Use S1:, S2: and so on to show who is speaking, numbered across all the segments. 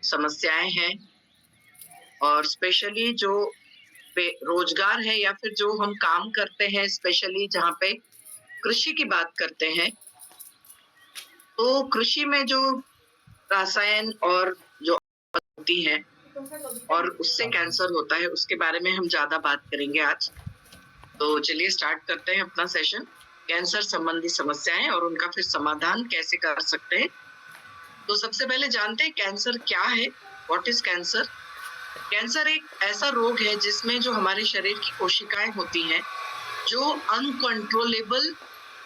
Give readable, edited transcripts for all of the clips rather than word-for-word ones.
S1: समस्याएं हैं, और स्पेशली जो रोजगार है या फिर जो हम काम करते हैं, स्पेशली जहाँ पे कृषि की बात करते हैं, तो कृषि में जो रसायन और जो होती है और उससे कैंसर होता है, उसके बारे में हम ज्यादा बात करेंगे आज। तो चलिए स्टार्ट करते हैं अपना सेशन। कैंसर संबंधी समस्याएं और उनका फिर समाधान कैसे कर सकते हैं। तो सबसे पहले जानते हैं कैंसर क्या है। What is cancer? कैंसर एक ऐसा रोग है जिसमें जो हमारे शरीर की कोशिकाएं होती हैं, जो अनकंट्रोलेबल,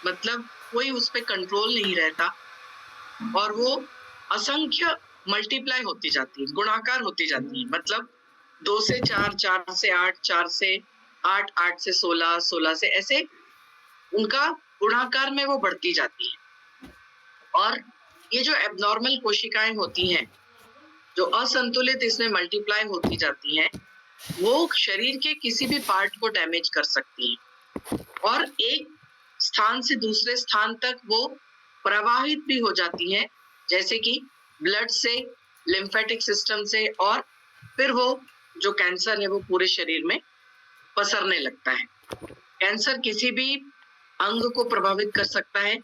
S1: मतलब कोई उस पर कंट्रोल नहीं रहता, और वो असंख्य मल्टीप्लाई होती जाती है, गुणाकार होती जाती है। मतलब 2 से 4, 4 से 8, 4 से 8, 8 से 16, 16 से ऐसे उनका गुणाकार में वो बढ़ती जाती है। और ये जो एबनॉर्मल कोशिकाएं होती हैं, जो असंतुलित इसमें मल्टीप्लाई होती जाती हैं, वो शरीर के किसी भी पार्ट को डैमेज कर सकती हैं और एक स्थान से दूसरे स्थान तक वो प्रवाहित भी हो जाती हैं, जैसे कि ब्लड से, लिम्फेटिक सिस्टम से, और फिर वो जो कैंसर है वो पूरे शरीर में पसरने लगता है। कैंसर किसी भी अंग को प्रभावित कर सकता है।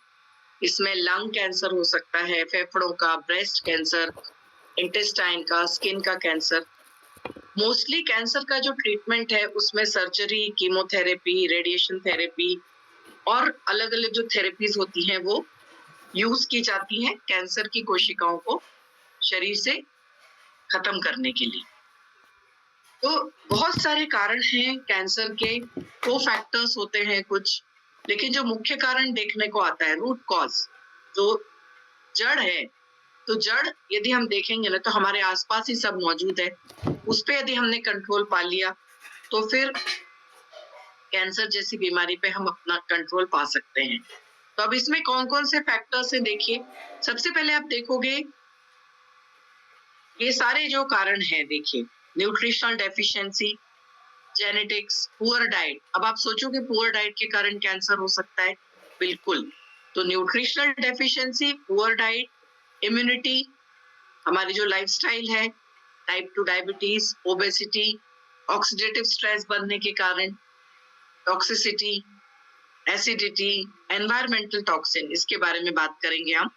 S1: इसमें लंग कैंसर हो सकता है, फेफड़ों का, ब्रेस्ट कैंसर, इंटेस्टाइन का, स्किन का कैंसर। मोस्टली कैंसर का जो ट्रीटमेंट है उसमें सर्जरी, कीमोथेरेपी, रेडिएशन थेरेपी और अलग अलग जो थेरेपीज होती हैं वो यूज की जाती हैं कैंसर की कोशिकाओं को शरीर से खत्म करने के लिए। तो बहुत सारे कारण हैं कैंसर के, को फैक्टर्स होते हैं कुछ, लेकिन जो मुख्य कारण देखने को आता है, रूट कॉज, जो जड़ है, तो जड़ यदि हम देखेंगे ना तो हमारे आसपास ही सब मौजूद है। उस पे यदि हमने कंट्रोल पा लिया तो फिर कैंसर जैसी बीमारी पे हम अपना कंट्रोल पा सकते हैं। तो अब इसमें कौन कौन से फैक्टर्स हैं देखिए। सबसे पहले आप देखोगे ये सारे जो कारण हैं, देखिए, nutritional deficiency, genetics, poor diet. अब आप सोचोगे पुअर डाइट के कारण कैंसर हो सकता है, बिल्कुल। तो nutritional deficiency, poor diet, immunity, हमारी जो लाइफस्टाइल है, type 2 diabetes, obesity, oxidative stress बढ़ने के कारण, टॉक्सिसिटी, एसिडिटी, एनवायरमेंटल टॉक्सिन, इसके बारे में बात करेंगे हम,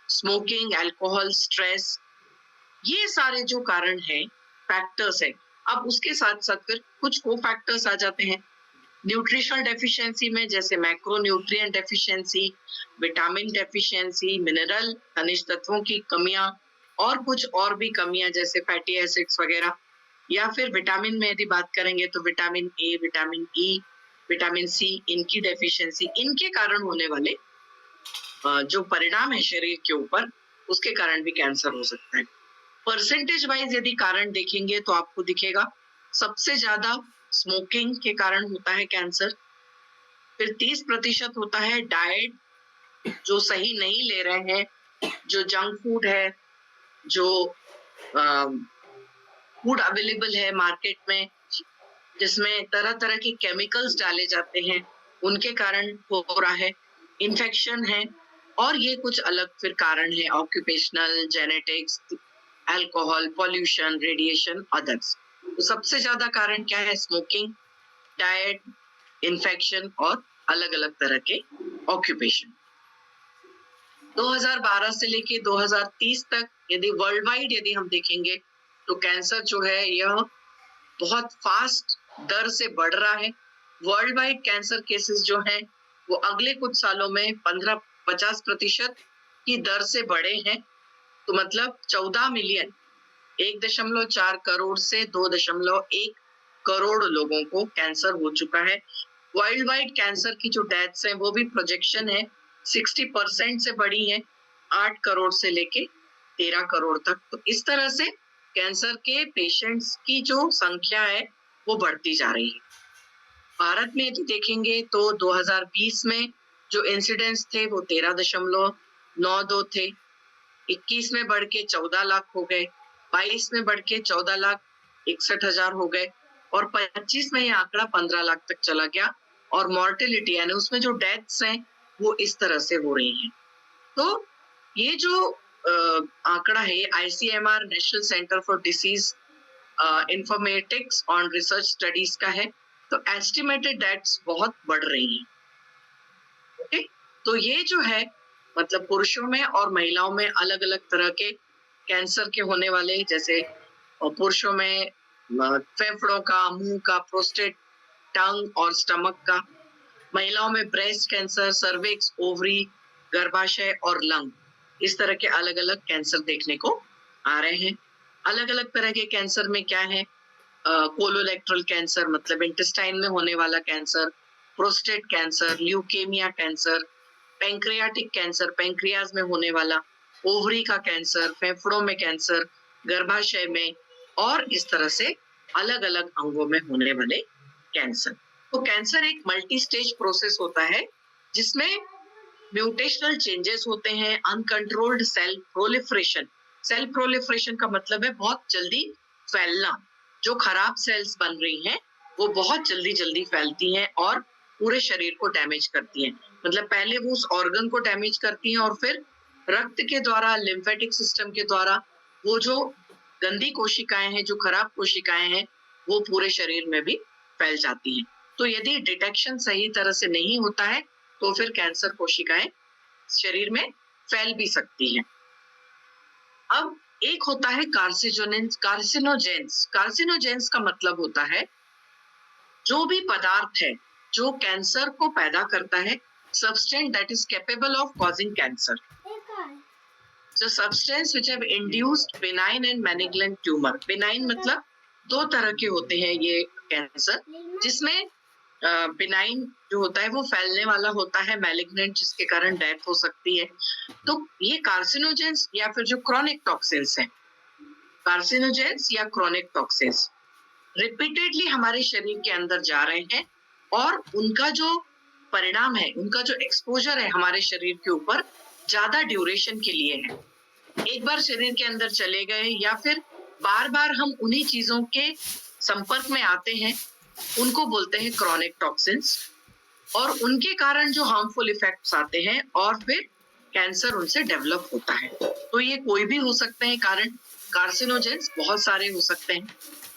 S1: स्मोकिंग, अल्कोहल, स्ट्रेस, ये सारे जो कारण हैं, फैक्टर्स हैं। अब उसके साथ साथ फिर कुछ को फैक्टर्स आ जाते हैं न्यूट्रिशनल डेफिशिएंसी में, जैसे macro nutrient deficiency, vitamin deficiency, mineral, खनिज तत्वों की कमियां, और कुछ और भी कमियां जैसे फैटी एसिड्स वगैरह। या फिर विटामिन में यदि बात करेंगे तो vitamin A, vitamin E, vitamin C, इनकी डेफिशिएंसी, इनके कारण होने वाले जो परिणाम है शरीर के ऊपर, उसके कारण भी कैंसर हो सकता है। परसेंटेज वाइज यदि कारण देखेंगे तो आपको दिखेगा सबसे ज्यादा स्मोकिंग के कारण होता है कैंसर, फिर 30% होता है डाइट जो सही नहीं ले रहे हैं, जो जंक फूड है, जो फूड अवेलेबल है मार्केट में, जिसमें तरह तरह के केमिकल्स डाले जाते हैं, उनके कारण हो रहा है। इन्फेक्शन है, और ये कुछ अलग फिर कारण है, occupational, genetics, alcohol, pollution, radiation, others. तो सबसे ज्यादा कारण क्या है? स्मोकिंग, डाइट, इन्फेक्शन और अलग अलग तरह के ऑक्यूपेशन। 2012 से लेके 2030 तक यदि वर्ल्ड वाइड यदि हम देखेंगे तो कैंसर जो है यह बहुत फास्ट दर से बढ़ रहा है। वर्ल्ड वाइड कैंसर केसेस जो हैं वो अगले कुछ सालों में 15-50% की दर से बढ़े हैं। तो मतलब 14 मिलियन, 1.4 करोड़ से 2.1 करोड़ लोगों को कैंसर हो चुका है। वर्ल्ड वाइड कैंसर की जो डेथ्स हैं वो भी प्रोजेक्शन है 60% से बढ़ी है, 8 करोड़ से लेके 13 करोड़ तक। तो इस तरह से कैंसर के पेशेंट्स की जो संख्या है वो बढ़ती जा रही है। भारत में यदि देखेंगे तो 2020 में जो इंसिडेंट्स थे वो 13.92 थे, 21 में बढ़ के 14 लाख हो गए, 22 में बढ़ के 14,61,000 हो गए, और 25 में ये आंकड़ा 15 लाख तक चला गया। और मॉर्टेलिटी यानी उसमें जो डेथ्स हैं वो इस तरह से हो रही हैं। तो ये जो आंकड़ा है, ये ICMR national centre for disease informatics on research studies का है। तो एस्टिमेटेड डेथ्स बहुत बढ़ रही हैं। ओके, तो ये जो है मतलब पुरुषों में और महिलाओं में अलग अलग तरह के कैंसर के होने वाले, जैसे पुरुषों में फेफड़ों का, मुंह का, प्रोस्टेट, टंग और स्टमक का, महिलाओं में ब्रेस्ट कैंसर, सर्विक्स, ओवरी, गर्भाशय और लंग, इस तरह के अलग अलग कैंसर देखने को आ रहे हैं। अलग अलग तरह के कैंसर में क्या है, कोलोरेक्टल कैंसर मतलब इंटेस्टाइन में होने वाला cancer, prostate cancer, leukaemia cancer, pancreatic cancer, pancreas में होने वाला, ओवरी का कैंसर, फेफड़ों में कैंसर, गर्भाशय में, और इस तरह से अलग अलग अंगों में होने वाले कैंसर। तो कैंसर एक मल्टी स्टेज प्रोसेस होता है जिसमें म्यूटेशनल चेंजेस होते हैं, uncontrolled cell proliferation. Cell proliferation का मतलब है बहुत जल्दी फैलना। जो खराब सेल्स बन रही हैं वो बहुत जल्दी जल्दी फैलती हैं और पूरे शरीर को डैमेज करती हैं। मतलब पहले वो उस ऑर्गन को डैमेज करती हैं और फिर रक्त के द्वारा, लिम्फेटिक सिस्टम के द्वारा वो जो गंदी कोशिकाएं हैं, जो खराब कोशिकाएं हैं, वो पूरे शरीर में भी फैल जाती हैं। तो यदि डिटेक्शन सही तरह से नहीं होता है तो फिर कैंसर कोशिकाएं शरीर में फैल भी सकती हैं। अब एक होता है कार्सिनोजेंस। कार्सिनोजेंस का मतलब होता है जो भी पदार्थ है जो कैंसर को पैदा करता है, substance that is capable of causing cancer. So substance which have induced benign and malignant tumor. Benign मतलब दो तरह के होते हैं ये कैंसर, जिसमें बिनाइन जो होता है वो फैलने वाला होता है, मैलिग्नेंट जिसके कारण डेथ हो सकती है। तो ये कार्सिनोजेंस या फिर जो क्रॉनिक टॉक्सिन्स हैं, कार्सिनोजेंस या क्रॉनिक टॉक्सिन्स रिपीटेडली हमारे शरीर के अंदर जा रहे हैं और उनका जो परिणाम है, उनका जो एक्सपोजर है हमारे शरीर के ऊपर ज्यादा ड्यूरेशन के लिए है। एक बार शरीर के अंदर चले गए या फिर बार बार हम उन्हीं चीजों के संपर्क में आते हैं, उनको बोलते हैं क्रॉनिक टॉक्सिन्स, और उनके कारण जो हार्मफुल इफेक्ट्स आते हैं और फिर कैंसर उनसे डेवलप होता है। तो ये कोई भी हो सकते हैं कारण, कार्सिनोजेंस बहुत सारे हो सकते हैं,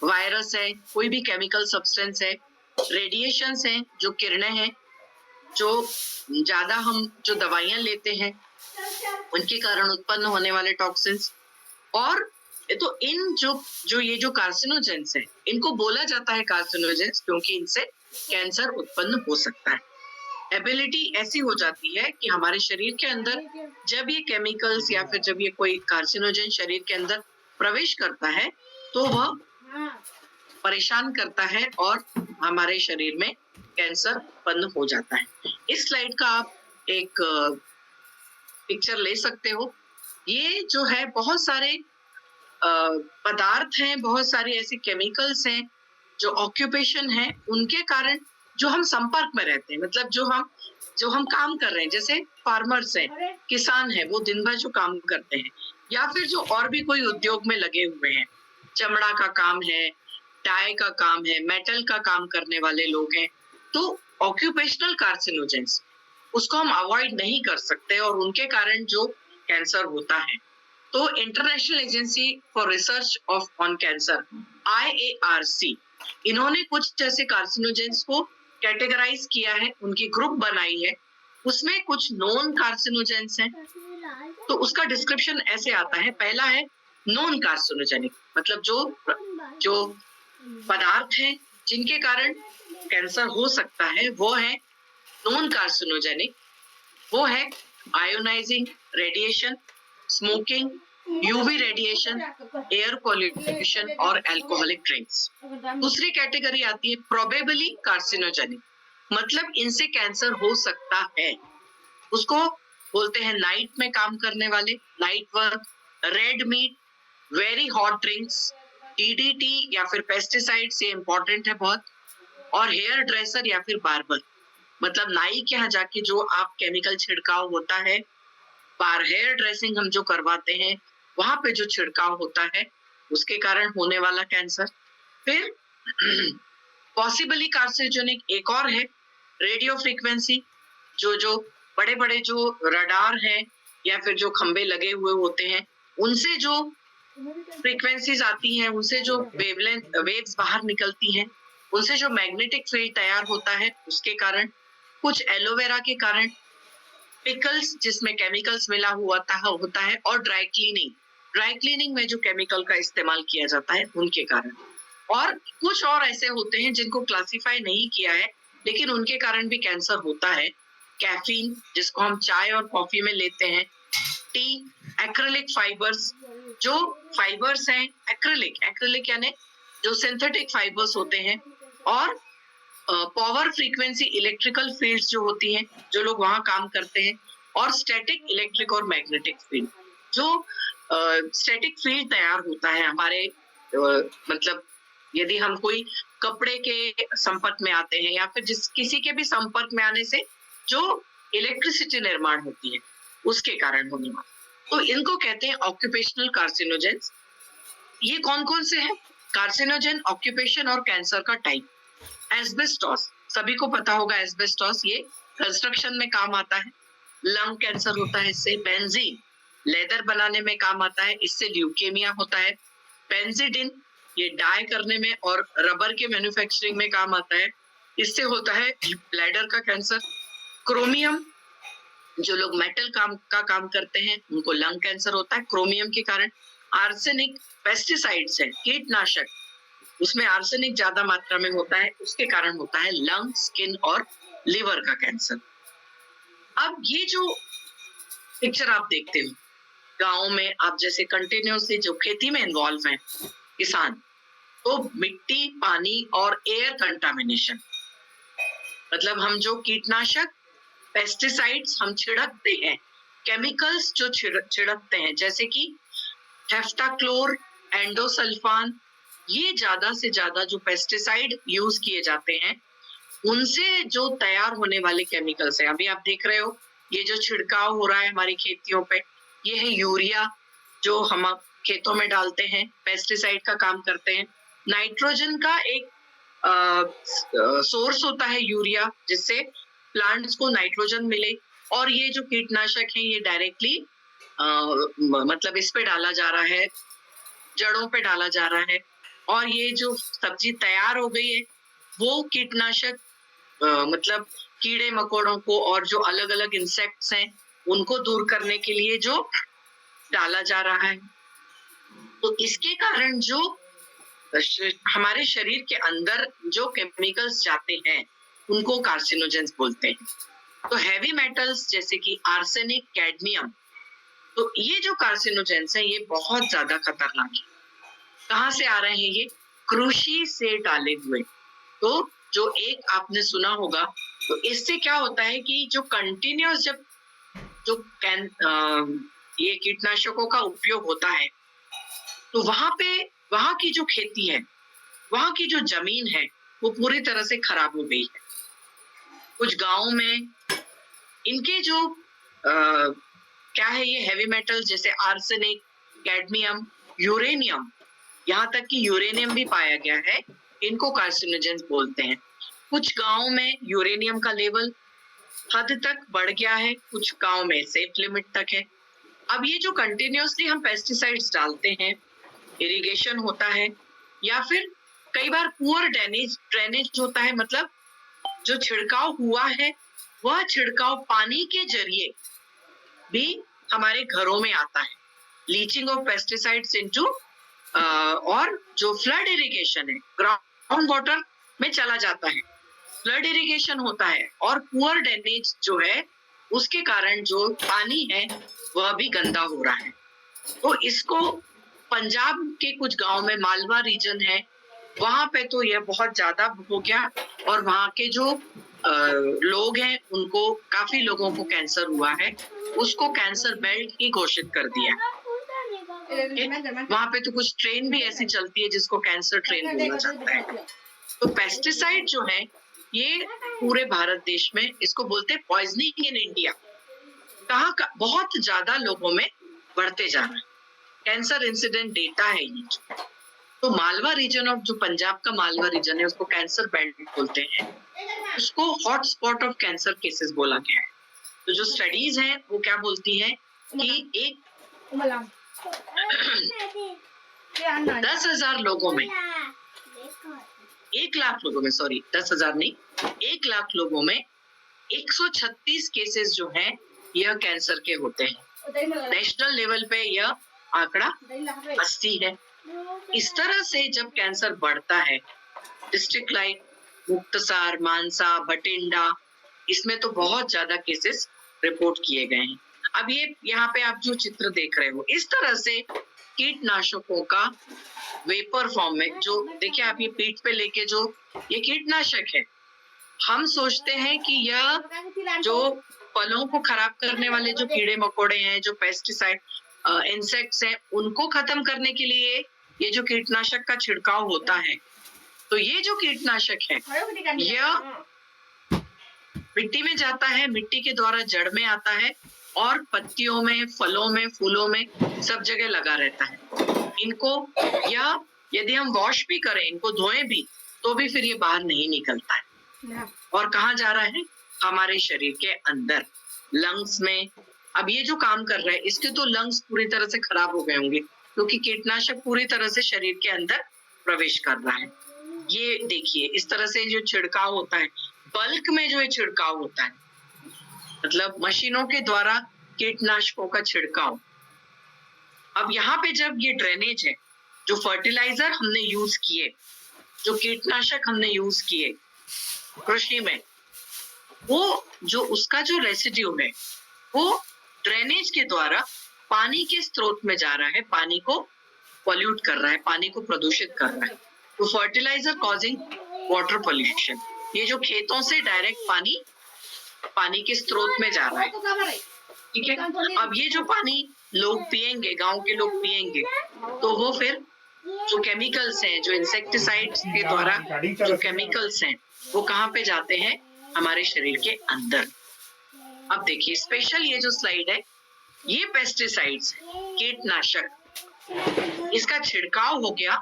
S1: वायरस है, कोई भी केमिकल सब्सटेंस है, रेडिएशंस हैं, जो किरणें हैं, जो ज्यादा हम जो दवाइयां लेते हैं उनके कारण उत्पन्न होने वाले टॉक्सिन्स। और तो इन जो ये जो कार्सिनोजेंस है, इनको बोला जाता है कार्सिनोजेंस क्योंकि इनसे कैंसर उत्पन्न हो सकता है। एबिलिटी ऐसी हो जाती है कि हमारे शरीर के अंदर जब ये केमिकल्स या फिर जब ये कोई कार्सिनोजेन शरीर के अंदर प्रवेश करता है तो वह परेशान करता है और हमारे शरीर में कैंसर उत्पन्न हो जाता है। इस स्लाइड का आप एक पिक्चर ले सकते हो। ये जो है बहुत सारे पदार्थ हैं, बहुत सारी ऐसी केमिकल्स हैं जो ऑक्यूपेशन है उनके कारण जो हम संपर्क में रहते हैं, मतलब जो हम काम कर रहे हैं, जैसे फार्मर्स हैं, किसान हैं, वो दिन भर जो काम करते हैं, या फिर जो और भी कोई उद्योग में लगे हुए हैं, चमड़ा का काम है, डाई का काम है, मेटल का काम करने वाले लोग हैं, तो ऑक्यूपेशनल कार्सिनोजेंस उसको हम अवॉइड नहीं कर सकते और उनके कारण जो कैंसर होता है। तो international agency for research on cancer IARC, इन्होंने कुछ ऐसे कार्सिनोजेंस को कैटेगराइज किया है, उनकी ग्रुप बनाई है, उसमें कुछ नॉन कार्सिनोजेंस हैं। तो उसका डिस्क्रिप्शन ऐसे आता है, पहला है नॉन कार्सिनोजेनिक, मतलब जो पदार्थ हैं जिनके कारण कैंसर हो सकता है वो है नॉन कार्सिनोजेनिक। वो है ionising radiation, smoking, UV radiation, air pollution और अल्कोहलिक ड्रिंक्स। दूसरी कैटेगरी आती है प्रोबेबली कार्सिनोजेनिक, मतलब इनसे कैंसर हो सकता है, उसको बोलते हैं नाइट में काम करने वाले, night work, red meat, very hot drinks, DDT या फिर पेस्टिसाइड्स, ये इंपॉर्टेंट है बहुत, और हेयर ड्रेसर या फिर बार्बर, मतलब नाई के यहाँ जाके जो आप केमिकल छिड़काव होता है, हेयर ड्रेसिंग हम जो करवाते हैं वहां पे जो छिड़काव होता है उसके कारण होने वाला कैंसर। फिर पॉसिबली कार्सिनोजेनिक एक और है रेडियो फ्रीक्वेंसी, जो बड़े बड़े जो रडार है या फिर जो खंबे लगे हुए होते हैं, उनसे जो फ्रीक्वेंसीज आती हैं, उनसे जो वेव्स बाहर निकलती हैं, उनसे जो मैग्नेटिक फील्ड तैयार होता है, उसके कारण, कुछ एलोवेरा के कारण, पिकल्स जिसमें केमिकल्स मिला हुआ होता है, और ड्राई क्लीनिंग में जो केमिकल का इस्तेमाल किया जाता है, उनके कारण। और कुछ और ऐसे होते हैं जिनको क्लासिफाई नहीं किया है, लेकिन उनके कारण भी कैंसर होता है। कैफीन, जिसको हम चाय और कॉफी में लेते हैं, टी, एक्रिलिक फाइबर्स, जो फाइबर्स हैं, एक्रिलिक यानी जो सिंथेटिक फाइबर्स होते हैं, और पावर फ्रीक्वेंसी इलेक्ट्रिकल फील्ड्स जो होती हैं, जो लोग वहां काम करते हैं, और स्टैटिक इलेक्ट्रिक और मैग्नेटिक फील्ड, जो स्टैटिक फील्ड तैयार होता है हमारे मतलब यदि हम कोई कपड़े के संपर्क में आते हैं, या फिर किसी के भी संपर्क में आने से जो इलेक्ट्रिसिटी निर्माण होती है, उसके कारण होने वाला। तो इनको कहते हैं ऑक्यूपेशनल कार्सिनोजेंस। ये कौन कौन से हैं? कार्सिनोजेन, ऑक्यूपेशन और कैंसर का टाइप। एस्बेस्टॉस, सभी को पता होगा एस्बेस्टॉस, ये कंस्ट्रक्शन में काम आता है, लंग कैंसर होता है इससे। बेंजीन, लेदर बनाने में काम आता है, इससे ल्यूकेमिया होता है। बेंजीडिन, ये डाई करने में और रबर के मैन्युफैक्चरिंग में काम आता है, इससे होता है ब्लैडर का कैंसर। क्रोमियम, जो लोग मेटल का काम करते हैं, उनको लंग कैंसर होता है क्रोमियम के कारण। आर्सेनिक, पेस्टिसाइड्स है, कीटनाशक, उसमें आर्सेनिक ज्यादा मात्रा में होता है, उसके कारण होता है लंग, स्किन और लिवर का कैंसर। अब ये जो पिक्चर आप देखते हो, गाँव में आप जैसे कंटिन्यूसली जो खेती में इन्वॉल्व हैं किसान, तो मिट्टी, पानी और एयर कंटामिनेशन, मतलब हम जो कीटनाशक, पेस्टिसाइड्स हम छिड़कते हैं, केमिकल्स जो छिड़कते हैं, जैसे कि हेफ्टाक्लोर, एंडोसल्फान, ये ज्यादा से ज्यादा जो पेस्टिसाइड यूज किए जाते हैं, उनसे जो तैयार होने वाले केमिकल्स हैं, अभी आप देख रहे हो ये जो छिड़काव हो रहा है हमारी खेतियों पे, ये है यूरिया, जो हम खेतों में डालते हैं, पेस्टिसाइड का काम करते हैं। नाइट्रोजन का एक सोर्स होता है यूरिया, जिससे प्लांट्स को नाइट्रोजन मिले, और ये जो कीटनाशक है ये डायरेक्टली मतलब इस पे डाला जा रहा है, जड़ों पे डाला जा रहा है, और ये जो सब्जी तैयार हो गई है, वो कीटनाशक मतलब कीड़े मकोड़ों को और जो अलग अलग इंसेक्ट्स हैं, उनको दूर करने के लिए जो डाला जा रहा है। तो इसके कारण जो हमारे शरीर के अंदर जो केमिकल्स जाते हैं, उनको कार्सिनोजेंस बोलते हैं। तो हैवी मेटल्स जैसे कि आर्सेनिक, कैडमियम, तो ये जो कार्सिनोजेंस हैं, ये बहुत ज्यादा खतरनाक है। कहाँ से आ रहे हैं ये? कृषि से डाले हुए। तो जो एक आपने सुना होगा, तो इससे क्या होता है कि जो कंटिन्यूअस जब जो ये कीटनाशकों का उपयोग होता है, तो वहां की जो खेती है, वहां की जो जमीन है, वो पूरी तरह से खराब हो गई है। कुछ गांवों में इनके जो क्या है, ये हैवी मेटल जैसे आर्सेनिक, कैडमियम, यूरेनियम, यहाँ तक कि यूरेनियम भी पाया गया है, इनको कार्सिनोजेंस बोलते हैं। कुछ गांवों में यूरेनियम का लेवल हद तक बढ़ गया है, कुछ गांव में सेफ लिमिट तक है। अब ये जो कंटिन्यूअसली हम पेस्टिसाइड्स डालते हैं, इरिगेशन होता है, या फिर कई बार पुअर ड्रेनेज होता है, मतलब जो छिड़काव हुआ है, वह छिड़काव पानी के जरिए भी हमारे घरों में आता है। लीचिंग ऑफ पेस्टिसाइड्स इनटू और जो फ्लड इरिगेशन है, ग्राउंड वाटर में चला जाता है, फ्लड इरिगेशन होता है, और पुअर ड्रेनेज जो है, उसके कारण जो पानी है वह भी गंदा हो रहा है। तो इसको पंजाब के कुछ गांव में, मालवा रीजन है, वहां पे तो यह बहुत ज्यादा हो गया, और वहां के जो लोग हैं, उनको, काफी लोगों को कैंसर हुआ है, उसको कैंसर बेल्ट ही घोषित कर दिया। वहां पे तो कुछ ट्रेन भी ऐसी चलती है जिसको कैंसर ट्रेन बोला जाता है। तो पेस्टिसाइड जो है, ये पूरे भारत देश में इसको बोलते हैं पॉइजनिंग इन इंडिया। कहाँ का बहुत ज्यादा लोगों में बढ़ते जा रहा है, कैंसर इंसिडेंट डेटा है ये। तो मालवा रीजन ऑफ, जो पंजाब का मालवा रीजन है, उसको कैंसर बेल्ट बोलते हैं, उसको hot spot of cancer cases बोला गया है। तो जो स्टडीज हैं वो क्या बोलती हैं कि 10,000 लोगों में 1,00,000 लोगों में, सॉरी 10,000 नहीं, 1,00,000 लोगों में 136 केसेस जो हैं यह कैंसर के होते हैं। नेशनल लेवल पे यह आंकड़ा 80 है। इस तरह से जब कैंसर बढ़ता है, डिस्ट्रिक्ट लाइक मुक्तसर, मानसा, बठिंडा, इसमें तो बहुत ज्यादा केसेस रिपोर्ट किए गए हैं। अब ये यहाँ पे आप जो चित्र देख रहे हो, इस तरह से कीटनाशकों का वेपर फॉर्म में, जो देखिए आप ये पीठ पे लेके जो ये कीटनाशक है, हम सोचते हैं कि यह जो फलों को खराब करने वाले जो कीड़े मकोड़े हैं, जो पेस्टिसाइड इंसेक्ट्स हैं, उनको खत्म करने के लिए ये जो कीटनाशक का छिड़काव होता है। तो ये जो कीटनाशक है यह मिट्टी में जाता है, मिट्टी के द्वारा जड़ में आता है और पत्तियों में, फलों में, फूलों में सब जगह लगा रहता है। इनको या यदि हम वॉश भी करें, इनको धोएं भी, तो भी फिर ये बाहर नहीं निकलता है। और कहाँ जा रहा है? हमारे शरीर के अंदर, लंग्स में। अब ये जो काम कर रहा है, इसके तो लंग्स पूरी तरह से खराब हो गए होंगे, क्योंकि कीटनाशक पूरी तरह से शरीर के अंदर प्रवेश कर रहा है। ये देखिए, इस तरह से जो छिड़काव होता है, बल्क में जो ये छिड़काव होता है, मतलब मशीनों के द्वारा कीटनाशकों का छिड़काव। अब यहाँ पे जब ये ड्रेनेज है, जो फर्टिलाइजर हमने यूज किए, जो कीटनाशक हमने यूज किए कृषि में, वो जो उसका जो रेसिड्यू है, वो ड्रेनेज के द्वारा पानी के स्रोत में जा रहा है, पानी को पॉल्यूट कर रहा है, पानी को प्रदूषित कर रहा है। तो फर्टिलाइजर कॉजिंग वाटर पॉल्यूशन, ये जो खेतों से डायरेक्ट पानी के स्रोत में जा रहा है, ठीक है। अब ये जो पानी लोग पिएंगे, गांव के लोग पिएंगे, तो वो फिर जो केमिकल्स हैं, जो इंसेक्टिसाइड्स के द्वारा जो केमिकल्स हैं, वो कहाँ पे जाते हैं? हमारे शरीर के अंदर। अब देखिए, स्पेशल ये जो स्लाइड है, ये पेस्टिसाइड्स, कीटनाशक, इसका छिड़काव हो गया।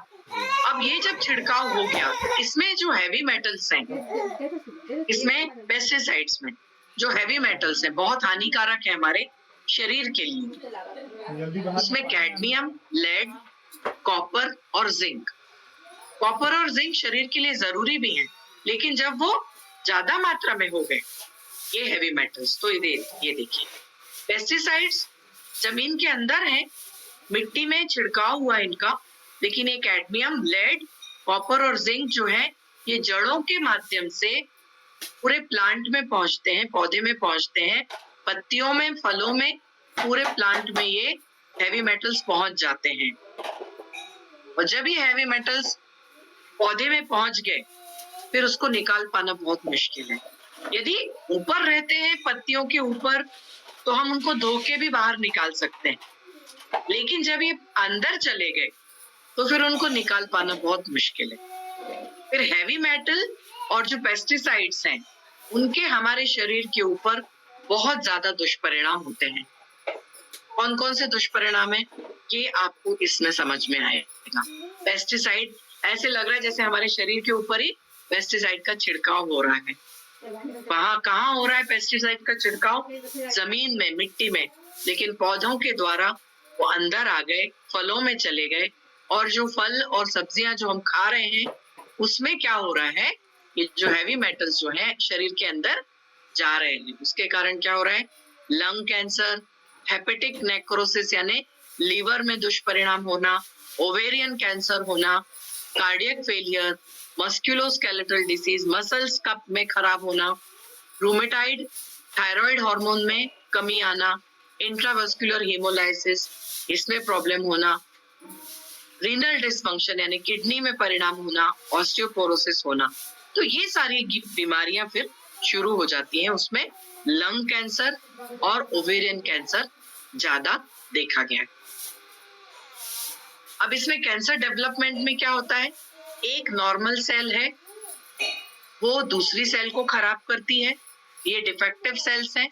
S1: अब ये जब छिड़काव हो गया, इसमें जो हैवी मेटल्स हैं, इसमें पेस्टिसाइड्स में जो हैवी मेटल्स हैं, बहुत हानिकारक है हमारे शरीर के लिए। उसमें कैडमियम, लेड, कॉपर और जिंक। कॉपर और जिंक शरीर के लिए जरूरी भी है, लेकिन जब वो ज्यादा मात्रा में हो गए ये हैवी मेटल्स, तो ये देखिए, पेस्टिसाइड्स जमीन के अंदर है, मिट्टी में छिड़काव हुआ इनका, लेकिन ये कैडमियम, लेड, कॉपर और जिंक जो है, ये जड़ों के माध्यम से पूरे प्लांट में पहुंचते हैं, पौधे में पहुंचते हैं, पत्तियों में, फलों में, पूरे प्लांट में ये हैवी मेटल्स पहुंच जाते हैं। और जब ये हैवी मेटल्स पौधे में पहुंच गए, फिर उसको निकाल पाना बहुत मुश्किल है। यदि ऊपर रहते हैं पत्तियों के ऊपर, तो हम उनको धो के भी बाहर निकाल सकते हैं, लेकिन जब ये अंदर चले गए, तो फिर उनको निकाल पाना बहुत मुश्किल है। फिर हैवी मेटल और जो पेस्टिसाइड्स हैं, उनके हमारे शरीर के ऊपर बहुत ज्यादा दुष्परिणाम होते हैं। कौन कौन से दुष्परिणाम है, ये आपको इसमें समझ में आएगा। पेस्टिसाइड, ऐसे लग रहा है जैसे हमारे शरीर के ऊपर ही पेस्टिसाइड का छिड़काव हो रहा है। वहां कहाँ हो रहा है पेस्टिसाइड का छिड़काव? जमीन में, मिट्टी में, लेकिन पौधों के द्वारा वो अंदर आ गए, फलों में चले गए, और जो फल और सब्जियां जो हम खा रहे हैं, उसमें क्या हो रहा है, ये जो हैवी मेटल्स जो है शरीर के अंदर जा रहे हैं। उसके कारण क्या हो रहा है? लंग कैंसर, हेपेटिक नेक्रोसिस यानी लीवर में दुष्परिणाम होना, ओवेरियन कैंसर होना, cardiac failure, musculoskeletal disease, muscles का में खराब होना, रूमेटाइड, थायराइड हार्मोन में कमी आना, इंट्रावेस्कुलर हीमोलाइसिस, इसमें प्रॉब्लम होना, रीनल डिसफंक्शन यानी किडनी में परिणाम होना, ऑस्टियोपोरोसिस होना। तो ये सारी बीमारियां फिर शुरू हो जाती हैं। उसमें लंग कैंसर और ओवेरियन कैंसर ज्यादा देखा गया है। अब इसमें कैंसर डेवलपमेंट में क्या होता है, एक नॉर्मल सेल है, वो दूसरी सेल को खराब करती है, ये डिफेक्टिव सेल्स हैं,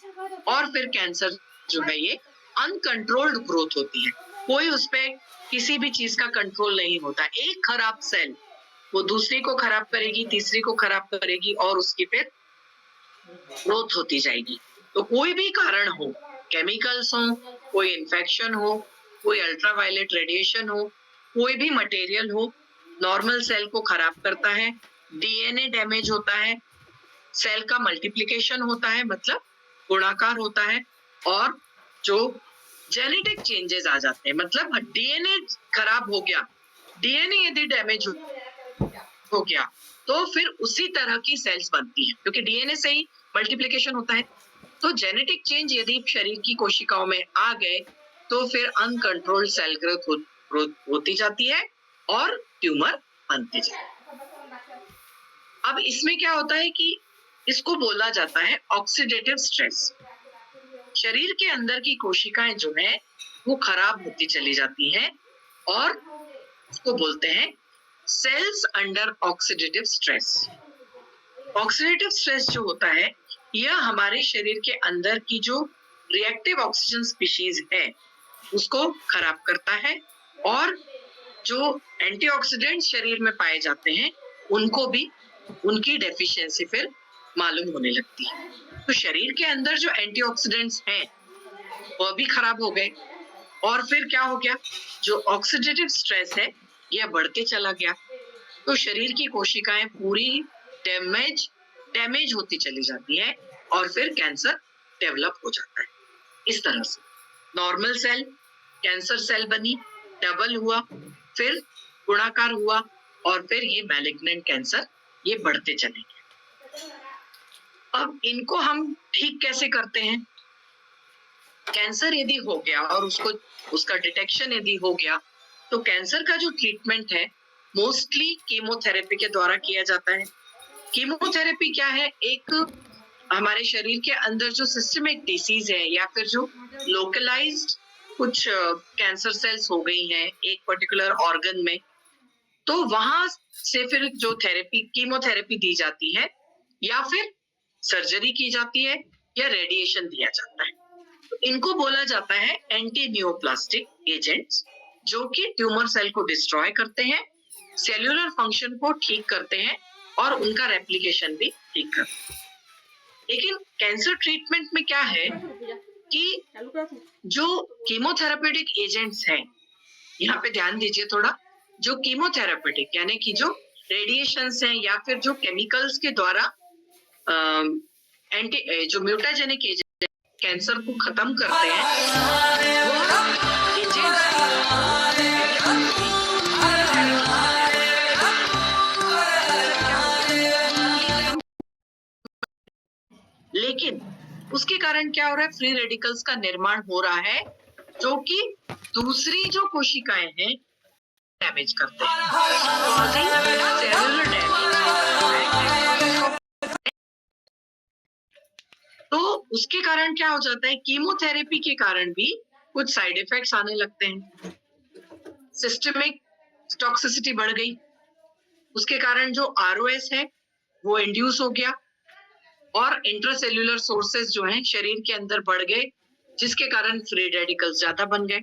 S1: और फिर कैंसर जो है ये अनकंट्रोल्ड ग्रोथ होती है, कोई उस पे किसी भी चीज का कंट्रोल नहीं होता। एक खराब सेल वो दूसरी को खराब करेगी, तीसरी को खराब करेगी, और उसकी फिर ग्रोथ होती जाएगी। तो कोई भी कारण हो, केमिकल्स हो, कोई इन्फेक्शन हो, कोई अल्ट्रावायलेट रेडिएशन हो, कोई भी मटेरियल हो, नॉर्मल सेल को खराब करता है, डीएनए डैमेज होता है, सेल का मल्टीप्लिकेशन होता है, मतलब गुणाकार होता है, और जो जेनेटिक चेंजेस आ जाते हैं, मतलब डीएनए खराब हो गया, डीएनए यदि डैमेज हो गया तो फिर उसी तरह की सेल्स बनती हैं, क्योंकि डीएनए से ही मल्टीप्लिकेशन होता है। तो जेनेटिक चेंज यदि शरीर की कोशिकाओं में आ गए तो फिर अनकंट्रोल्ड सेल ग्रोथ होती जाती है और ट्यूमर बनते जाते हैं। अब इसमें क्या होता है कि इसको बोला जाता है ऑक्सीडेटिव स्ट्रेस। शरीर के अंदर की कोशिकाएं जो है वो खराब होती चली जाती हैं और उसको बोलते हैं sales under oxidative stress. Oxidative stress जो होता है यह हमारे शरीर के अंदर की जो रिएक्टिव ऑक्सीजन स्पीशीज है उसको खराब करता है, और जो एंटीऑक्सीडेंट शरीर में पाए जाते हैं उनको भी, उनकी डेफिशिएंसी फिर मालूम होने लगती है। तो शरीर के अंदर जो एंटीऑक्सीडेंट्स हैं वह भी खराब हो गए, और फिर क्या हो गया, जो ऑक्सीडेटिव स्ट्रेस है यह बढ़ते चला गया, तो शरीर की कोशिकाएं पूरी डैमेज होती चली जाती है और फिर कैंसर डेवलप हो जाता है। इस तरह से नॉर्मल सेल कैंसर सेल बनी, डबल हुआ, फिर गुणाकार हुआ, और फिर ये मैलिग्नेंट कैंसर ये बढ़ते चले गए। अब इनको हम ठीक कैसे करते हैं? कैंसर यदि हो गया और उसका डिटेक्शन यदि हो गया तो कैंसर का जो ट्रीटमेंट है मोस्टली कीमोथेरेपी के द्वारा किया जाता है। कीमोथेरेपी क्या है? एक हमारे शरीर के अंदर जो सिस्टमिक डिसीज है या फिर जो लोकलाइज्ड कुछ कैंसर सेल्स हो गई हैं एक पर्टिकुलर ऑर्गन में, तो वहां से फिर जो थेरेपी कीमोथेरेपी दी जाती है या फिर सर्जरी की जाती है या रेडिएशन दिया जाता है। तो इनको बोला जाता है एंटी नियोप्लास्टिक एजेंट्स, जो कि ट्यूमर सेल को डिस्ट्रॉय करते हैं, सेल्यूलर फंक्शन को ठीक करते हैं और उनका रेप्लिकेशन भी ठीक करते हैं। लेकिन कैंसर ट्रीटमेंट में क्या है कि जो कीमोथेरेपेटिक एजेंट्स हैं, यहाँ पे ध्यान दीजिए थोड़ा, जो कीमोथेरेपेटिक यानी कि जो रेडिएशंस हैं या फिर जो केमिकल्स के द्वारा जो म्यूटाजेनिक एजेंट कैंसर को खत्म करते हैं, वो एजेंट्स लेकिन उसके कारण क्या हो रहा है, फ्री रेडिकल्स का निर्माण हो रहा है जो कि दूसरी जो कोशिकाएं हैं डैमेज करते हैं, सेलुलर डैमेज। तो उसके कारण क्या हो जाता है, कीमोथेरेपी के कारण भी कुछ साइड इफेक्ट्स आने लगते हैं। सिस्टमिक टॉक्सिसिटी बढ़ गई, उसके कारण जो आरओएस है वो इंड्यूस हो गया और इंट्रासेल्यूलर सोर्सेस जो हैं शरीर के अंदर बढ़ गए, जिसके कारण फ्री रेडिकल्स ज्यादा बन गए।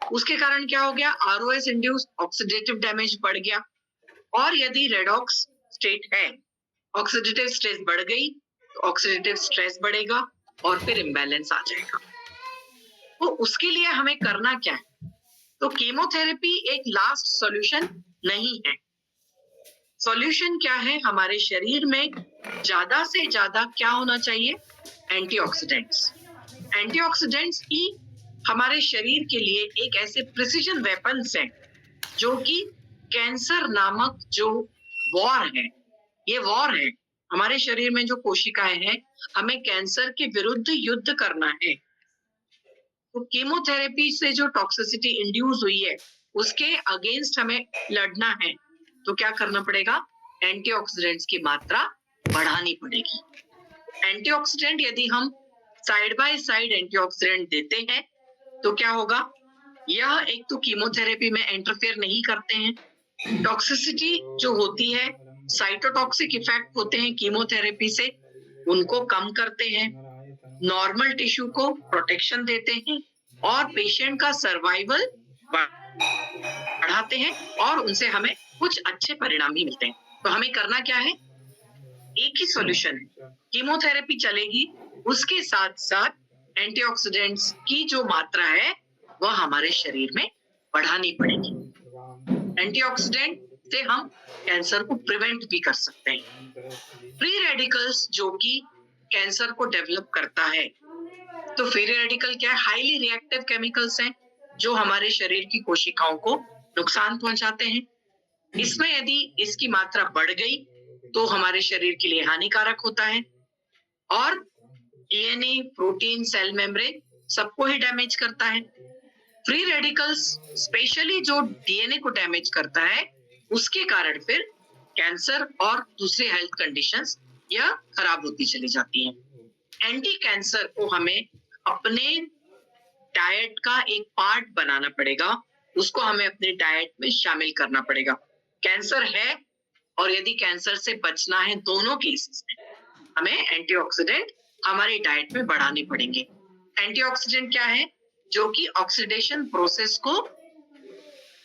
S1: उसके कारण क्या हो गया, आरओएस इंड्यूस ऑक्सीडेटिव डैमेज बढ़ गया, और यदि रेडॉक्स स्टेट है, ऑक्सीडेटिव स्ट्रेस बढ़ गई तो ऑक्सीडेटिव स्ट्रेस बढ़ेगा और फिर इम्बैलेंस आ जाएगा। तो उसके लिए हमें करना क्या है? तो कीमोथेरेपी एक लास्ट सॉल्यूशन नहीं है। सॉल्यूशन क्या है? हमारे शरीर में ज्यादा से ज्यादा क्या होना चाहिए? एंटीऑक्सीडेंट्स। एंटीऑक्सीडेंट्स ही हमारे शरीर के लिए एक ऐसे प्रिसीजन वेपन्स हैं जो कि कैंसर नामक जो वॉर है, ये वॉर है हमारे शरीर में जो कोशिकाएं हैं, हमें कैंसर के विरुद्ध युद्ध करना है। तो कीमोथेरेपी से जो टॉक्सिसिटी इंड्यूस हुई है उसके अगेंस्ट हमें लड़ना है, तो क्या करना पड़ेगा? एंटीऑक्सीडेंट्स की मात्रा बढ़ानी पड़ेगी। एंटीऑक्सीडेंट यदि हम साइड बाय साइड एंटीऑक्सीडेंट देते हैं तो क्या होगा, यह एक तो कीमोथेरेपी में इंटरफेयर नहीं करते हैं, टॉक्सिसिटी जो होती है, साइटोटॉक्सिक इफेक्ट होते हैं कीमोथेरेपी से, उनको कम करते हैं, नॉर्मल टिश्यू को प्रोटेक्शन देते हैं और पेशेंट का सर्वाइवल बढ़ाते हैं और उनसे हमें कुछ अच्छे परिणाम भी मिलते हैं। तो हमें करना क्या है? एक ही सॉल्यूशन है, कीमोथेरेपी चलेगी, उसके साथ साथ एंटीऑक्सीडेंट्स की जो मात्रा है वह हमारे शरीर में बढ़ानी पड़ेगी। एंटीऑक्सीडेंट से हम कैंसर को प्रिवेंट भी कर सकते हैं। फ्री रेडिकल्स जो कि कैंसर को डेवलप करता है, तो फ्री रेडिकल क्या है? हाईली रिएक्टिव केमिकल्स हैं जो हमारे शरीर की कोशिकाओं को नुकसान पहुंचाते हैं। इसमें यदि इसकी मात्रा बढ़ गई तो हमारे शरीर के लिए हानिकारक होता है और डीएनए, प्रोटीन, सेल मेम्ब्रेन सबको ही डैमेज करता है। फ्री रेडिकल्स स्पेशली जो डीएनए को डैमेज करता है, उसके कारण फिर कैंसर और दूसरी हेल्थ कंडीशंस यह खराब होती चली जाती हैं। एंटी कैंसर को हमें अपने डाइट का एक पार्ट बनाना पड़ेगा, उसको हमें अपने डाइट में शामिल करना पड़ेगा। कैंसर है और यदि कैंसर से बचना है, दोनों केसेस में हमें एंटीऑक्सीडेंट हमारी डाइट में बढ़ाने पड़ेंगे। एंटीऑक्सीडेंट क्या है? जो कि ऑक्सीडेशन प्रोसेस को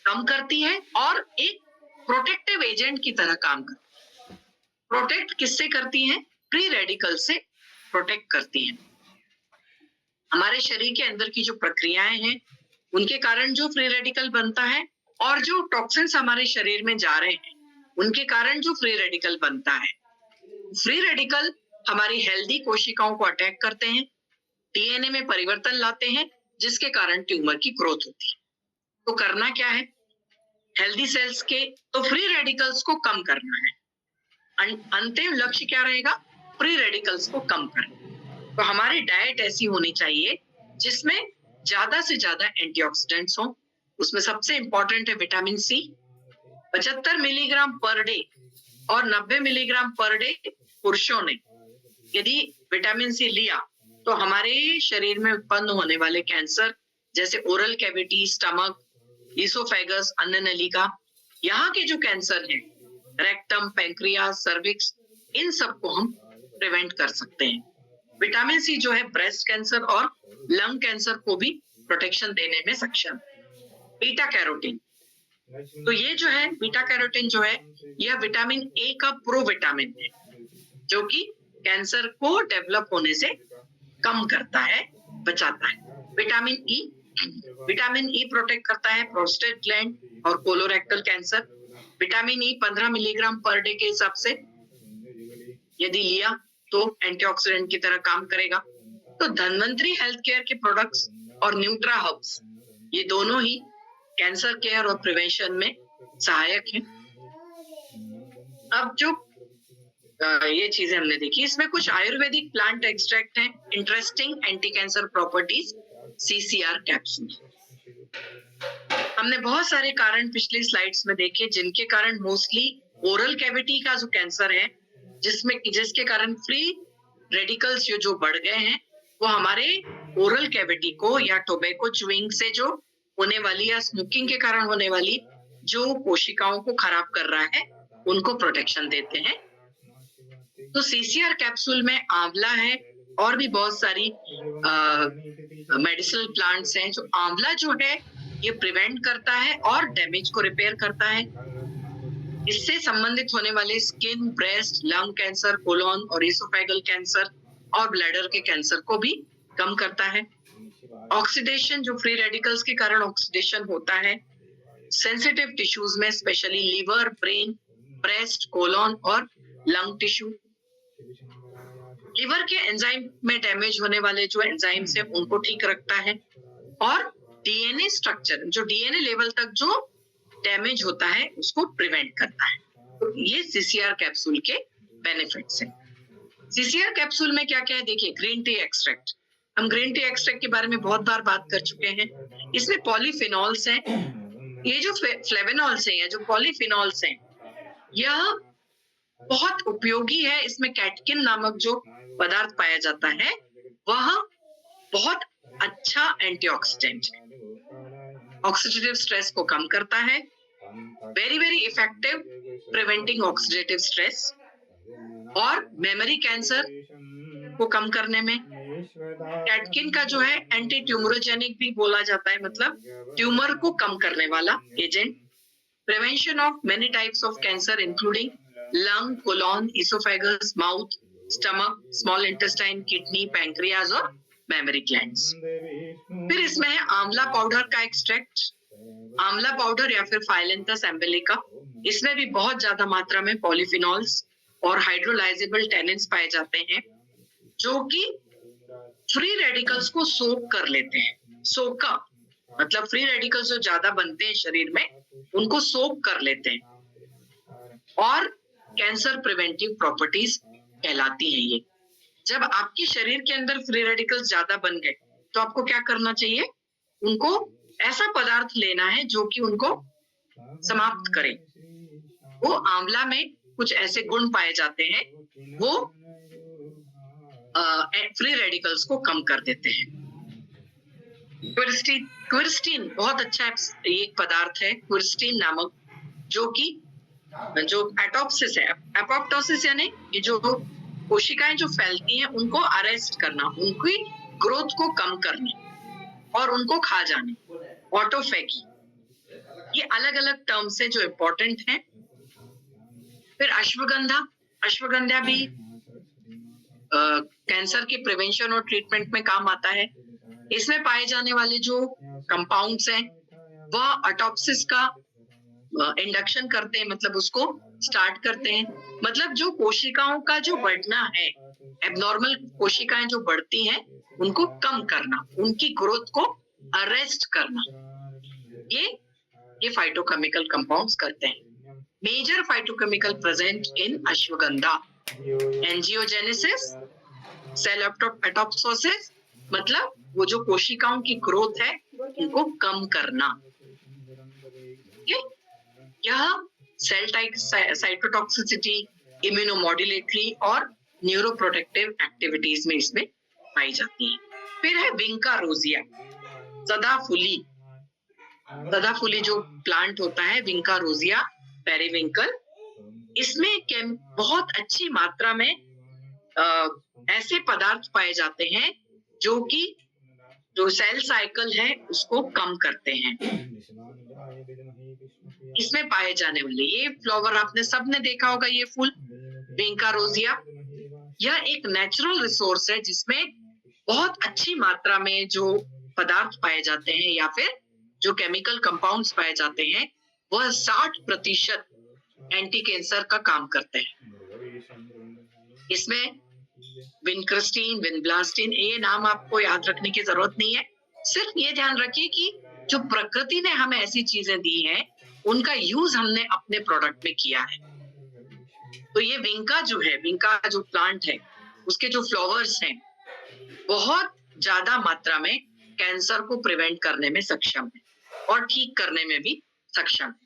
S1: कम करती है और एक प्रोटेक्टिव एजेंट की तरह काम करती है। प्रोटेक्ट किससे करती है? फ्री रेडिकल से प्रोटेक्ट करती है। हमारे शरीर के अंदर की जो प्रक्रियाएं हैं, उनके कारण जो फ्री रेडिकल बनता है और जो टॉक्सिन्स हमारे शरीर में जा रहे हैं, उनके कारण जो फ्री रेडिकल बनता है। फ्री रेडिकल हमारी हेल्दी कोशिकाओं को अटैक करते हैं, डीएनए में परिवर्तन लाते हैं, जिसके कारण ट्यूमर की ग्रोथ होती है। तो करना क्या है? हेल्दी सेल्स के तो फ्री रेडिकल्स को कम करना है। अंतिम लक्ष्य क्या रहेगा? फ्री रेडिकल्स को कम करना। तो हमारी डाइट ऐसी होनी चाहिए जिसमें ज्यादा से ज्यादा एंटीऑक्सीडेंट्स हो। उसमें सबसे इंपॉर्टेंट है vitamin C, 75 milligram per day और 90 मिलीग्राम पर डे पुरुषों ने यदि विटामिन सी लिया तो हमारे शरीर में उत्पन्न होने वाले कैंसर जैसे ओरल कैविटी, स्टमक, इसोफेगस, अन्न नलिका, यहाँ के जो कैंसर हैं, रेक्टम, पैंक्रियास, सर्विक्स, इन सबको हम प्रिवेंट कर सकते हैं। विटामिन सी जो है ब्रेस्ट कैंसर और लंग कैंसर को भी प्रोटेक्शन देने में सक्षम। बीटा कैरोटीन, तो ये जो है बीटा कैरोटीन जो है यह विटामिन ए का प्रो विटामिन है जो कि कैंसर को डेवलप होने से कम करता है, बचाता है। विटामिन ई प्रोटेक्ट करता है प्रोस्टेट ग्लैंड और colorectal cancer. Vitamin E 15 milligram per day के हिसाब से यदि लिया तो एंटीऑक्सीडेंट की तरह काम करेगा। तो धन्वंतरी हेल्थ केयर के प्रोडक्ट्स और न्यूट्रा हर्ब्स, ये दोनों ही कैंसर केयर और प्रिवेंशन में सहायक हैं। अब जो ये चीजें हमने देखी, इसमें कुछ आयुर्वेदिक प्लांट एक्सट्रैक्ट हैं, interesting anti cancer properties, CCR capsule. हमने बहुत सारे कारण पिछली स्लाइड्स में देखे जिनके कारण मोस्टली ओरल कैविटी का जो कैंसर है, जिसके कारण फ्री रेडिकल्स जो बढ़ गए हैं, वो हमारे ओरल कैविटी को या टोबैको च्यूइंग से जो होने वाली या स्मोकिंग के कारण होने वाली जो कोशिकाओं को खराब कर रहा है, उनको प्रोटेक्शन देते हैं। तो सीसीआर कैप्सूल में आंवला है और भी बहुत सारी मेडिसिनल प्लांट्स हैं। जो आंवला जो है ये प्रिवेंट करता है और डैमेज को रिपेयर करता है। इससे संबंधित होने वाले skin, breast, lung cancer, colon और इसोफेगल कैंसर और ब्लैडर के कैंसर को भी कम करता है। ऑक्सीडेशन, जो फ्री रेडिकल्स के कारण ऑक्सीडेशन होता है सेंसिटिव टिश्यूज में, specially liver, brain, breast, colon और लंग टिश्यू। लिवर के एंजाइम में डैमेज होने वाले जो एंजाइम्स हैं उनको ठीक रखता है और डीएनए स्ट्रक्चर, जो डीएनए लेवल तक जो डैमेज होता है उसको प्रिवेंट करता है। तो ये सीसीआर कैप्सूल के बेनिफिट्स हैं। सीसीआर कैप्सूल में क्या क्या है देखिए, ग्रीन टी एक्सट्रैक्ट। हम ग्रीन टी एक्सट्रैक्ट के बारे में बहुत बार बात कर चुके हैं। इसमें पॉलीफिनॉल्स हैं। ये जो फ्लेवेनॉल्स हैं या जो पॉलीफिनॉल्स हैं, यह बहुत उपयोगी है। इसमें कैटकिन नामक जो पदार्थ पाया जाता है वह बहुत अच्छा एंटीऑक्सीडेंट है, ऑक्सीडेटिव स्ट्रेस को कम करता है, very very effective preventing oxidative stress और मेमोरी कैंसर को कम करने में। कैटकिन का जो है एंटी ट्यूमरोजेनिक भी बोला जाता है, मतलब ट्यूमर को कम करने वाला agent. Prevention of many types of cancer including lung, colon, oesophagus, mouth, stomach, small intestine, kidney, pancreas और मेमोरी ग्लैंड्स। फिर इसमें है आंवला पाउडर का एक्सट्रैक्ट, आंवला पाउडर या फिर फाइलेंथस एम्बेलिका। इसमें भी बहुत ज्यादा मात्रा में पॉलीफिनॉल्स और हाइड्रोलाइजेबल टेनिन्स पाए जाते हैं, जो कि फ्री रेडिकल्स को सोक कर लेते हैं। सोका मतलब फ्री रेडिकल्स जो ज्यादा बनते हैं शरीर में, उनको सोक कर लेते हैं और कैंसर प्रिवेंटिव प्रॉपर्टीज कहलाती है ये। जब आपके शरीर के अंदर फ्री रेडिकल्स ज्यादा बन गए तो आपको क्या करना चाहिए? उनको ऐसा पदार्थ लेना है जो कि उनको समाप्त करे। वो आंवला में कुछ ऐसे गुण पाए जाते हैं, वो फ्री रेडिकल्स को कम कर देते हैं। क्विरस्टीन बहुत अच्छा एक पदार्थ है, क्विरस्टीन नामक, जो कि जो एटोप्सिस है, एपोप्टोसिस यानी ये जो कोशिकाएं जो फैलती हैं उनको अरेस्ट करना, उनकी ग्रोथ को कम करना और उनको खा जाने, ऑटोफेगी, ये अलग अलग टर्म्स है जो इम्पोर्टेंट हैं। फिर अश्वगंधा भी कैंसर के प्रिवेंशन और ट्रीटमेंट में काम आता है। इसमें पाए जाने वाले जो कंपाउंड्स हैं वह एटोप्सिस का इंडक्शन करते हैं, मतलब उसको स्टार्ट करते हैं। मतलब जो कोशिकाओं का जो बढ़ना है, एबनॉर्मल कोशिकाएं जो बढ़ती हैं उनको कम करना, उनकी ग्रोथ को अरेस्ट करना, ये फाइटोकेमिकल कंपाउंड्स करते हैं। Major phytochemical present in ashwagandha, angiogenesis, cell एटोप्सोसिस, मतलब वो जो कोशिकाओं की ग्रोथ है उनको कम करना। यह सेल साइटोटॉक्सिसिटी, इम्यूनोमॉड्यूलेटरी और न्यूरोप्रोटेक्टिव एक्टिविटीज में इसमें पाई जाती है। फिर है विंका रोजिया, सदाफुली जो प्लांट होता है, विंका रोजिया पेरिविंकल, इसमें बहुत अच्छी मात्रा में ऐसे पदार्थ पाए जाते हैं जो कि जो सेल साइकिल है उसको कम करते हैं। इसमें पाए जाने वाले ये फ्लावर आपने सबने देखा होगा, ये फूल विंका रोजिया, यह एक नेचुरल रिसोर्स है जिसमें बहुत अच्छी मात्रा में जो पदार्थ पाए जाते हैं या फिर जो केमिकल कंपाउंड्स पाए जाते हैं वह 60% एंटी कैंसर का काम करते हैं। इसमें विनक्रिस्टीन, विनब्लास्टीन, ये नाम आपको याद रखने की जरूरत नहीं है, सिर्फ ये ध्यान रखिए कि जो प्रकृति ने हमें ऐसी चीजें दी हैं उनका यूज हमने अपने प्रोडक्ट में किया है। तो ये विंका जो है, विंका जो प्लांट है, उसके जो फ्लावर्स हैं बहुत ज्यादा मात्रा में कैंसर को प्रिवेंट करने में सक्षम है और ठीक करने में भी सक्षम है।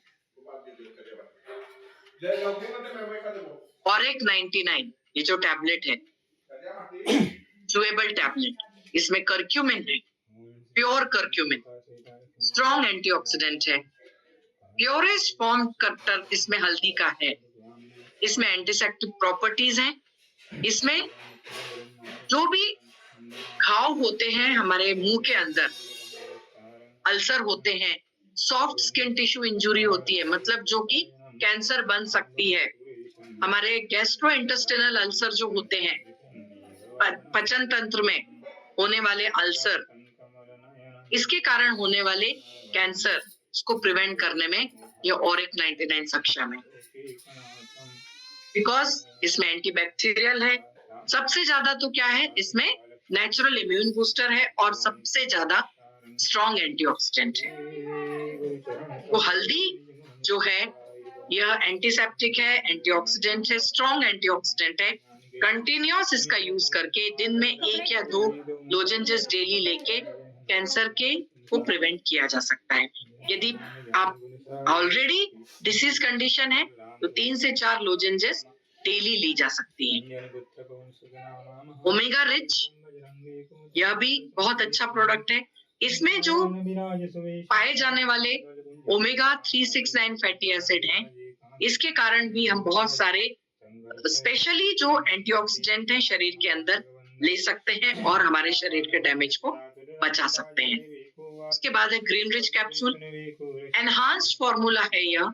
S1: ऑरेक 99 ये जो टैबलेट है, चुएबल टैबलेट, इसमें करक्यूमिन है, प्योर करक्यूमिन, स्ट्रॉन्ग एंटीऑक्सीडेंट है। प्योरेस्ट फॉर्म कटर इसमें हल्दी का है, इसमें एंटीसेप्टिक प्रॉपर्टीज हैं। इसमें जो भी घाव होते हैं हमारे मुंह के अंदर, अल्सर होते हैं, सॉफ्ट स्किन टिश्यू इंजुरी होती है, मतलब जो कि कैंसर बन सकती है, हमारे गैस्ट्रोइंटेस्टाइनल अल्सर जो होते हैं, पचन तंत्र में होने वाले अल्सर, इसके कारण होने वाले कैंसर को प्रिवेंट करने में ये ऑरिक 99 सक्षम है, बिकॉज इसमें एंटीबैक्टीरियल है। सबसे ज्यादा तो क्या है, इसमें नेचुरल इम्यून बूस्टर है और सबसे ज्यादा स्ट्रॉन्ग एंटीऑक्सीडेंट है। तो हल्दी जो है यह एंटीसेप्टिक है, एंटीऑक्सीडेंट है, स्ट्रॉन्ग एंटीऑक्सीडेंट है। कंटिन्यूअस इसका यूज करके दिन में 1 या 2 लोजेंजेस डेली लेके कैंसर के को प्रिवेंट किया जा सकता है। यदि आप ऑलरेडी डिसीज कंडीशन है तो 3 से 4 लोजेंजेस डेली ली जा सकती है। ओमेगा रिच, यह भी बहुत अच्छा प्रोडक्ट है। इसमें जो पाए जाने वाले ओमेगा 369 फैटी एसिड हैं, इसके कारण भी हम बहुत सारे स्पेशली जो एंटीऑक्सीडेंट हैं शरीर के अंदर ले सकते हैं और हमारे शरीर के डैमेज को बचा सकते हैं। उसके बाद है green rich capsule, enhanced formula है यह।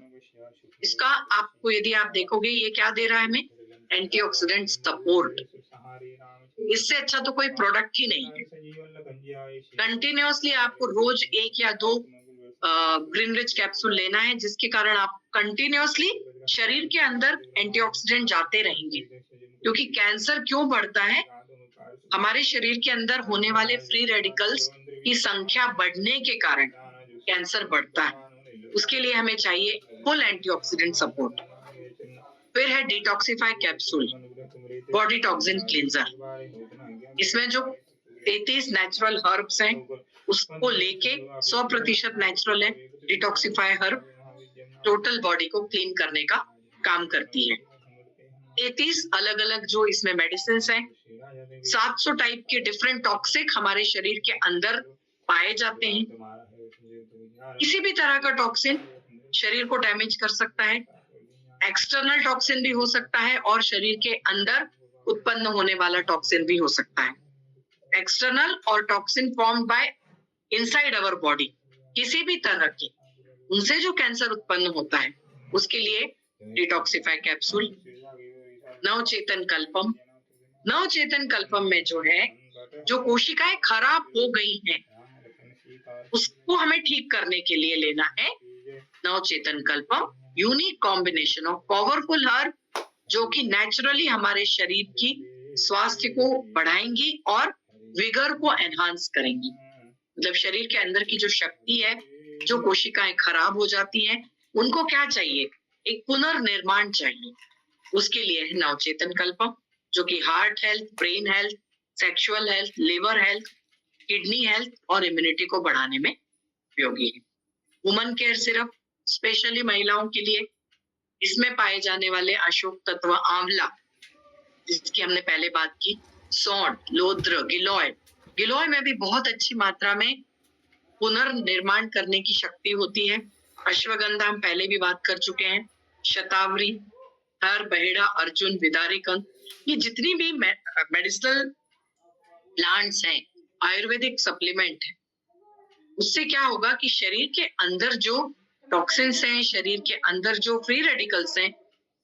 S1: इसका आपको यदि आप देखोगे ये क्या दे रहा है हमें, एंटीऑक्सीडेंट सपोर्ट। इससे अच्छा तो कोई प्रोडक्ट ही नहीं है। कंटिन्यूअसली आपको रोज 1 या 2 ग्रीन रिच कैप्सूल लेना है, जिसके कारण आप कंटिन्यूअसली शरीर के अंदर एंटीऑक्सीडेंट जाते रहेंगे। क्योंकि कैंसर क्यों बढ़ता है? हमारे शरीर के अंदर होने वाले फ्री रेडिकल्स की संख्या बढ़ने के कारण कैंसर बढ़ता है। उसके लिए हमें चाहिए फुल एंटीऑक्सीडेंट सपोर्ट। फिर है detoxify capsule, body toxin cleanser. इसमें जो 33 नेचुरल हर्ब्स हैं, उसको लेके 100% नेचुरल है। डिटॉक्सिफाई हर्ब टोटल बॉडी को क्लीन करने का काम करती है। 33 अलग अलग जो इसमें मेडिसिन हैं, 700 टाइप के डिफरेंट टॉक्सिक हमारे शरीर के अंदर पाए जाते हैं। किसी भी तरह का टॉक्सिन शरीर को डैमेज कर सकता है। एक्सटर्नल टॉक्सिन भी हो सकता है और शरीर के अंदर उत्पन्न होने वाला टॉक्सिन भी हो सकता है। एक्सटर्नल और toxin formed by inside our body, किसी भी तरह के उनसे जो कैंसर उत्पन्न होता है, उसके लिए डिटॉक्सिफाई कैप्सूल। नवचेतन कल्पम, नवचेतन कल्पम में जो है, जो कोशिकाएं खराब हो गई हैं, उसको हमें ठीक करने के लिए लेना है Navchetan Kalpam. Unique combination of powerful herb जो कि नेचुरली हमारे शरीर की स्वास्थ्य को बढ़ाएंगी और विगर को एनहांस करेंगी। मतलब शरीर के अंदर की जो शक्ति है, जो कोशिकाएं खराब हो जाती हैं, उनको क्या चाहिए? एक पुनर्निर्माण चाहिए। उसके लिए है नवचेतन कल्पम, जो कि heart health, brain health, sexual health, liver health, kidney health और इम्यूनिटी को बढ़ाने में उपयोगी है। वुमन केयर सिरप स्पेशली महिलाओं के लिए, इसमें पाए जाने वाले अशोक तत्व आंवला, जिसकी हमने पहले बात की, सौंठ, लोद्र, गिलोय। गिलोय में भी बहुत अच्छी मात्रा में पुनर्निर्माण करने की शक्ति होती है। अश्वगंधा हम पहले भी बात कर चुके हैं। शतावरी, हर, बहेड़ा, अर्जुन, विदारिकन, ये जितनी भी मेडिसिनल प्लांट्स हैं, आयुर्वेदिक सप्लीमेंट है, उससे क्या होगा कि शरीर के अंदर जो टॉक्सिन्स हैं, शरीर के अंदर जो फ्री रेडिकल्स हैं,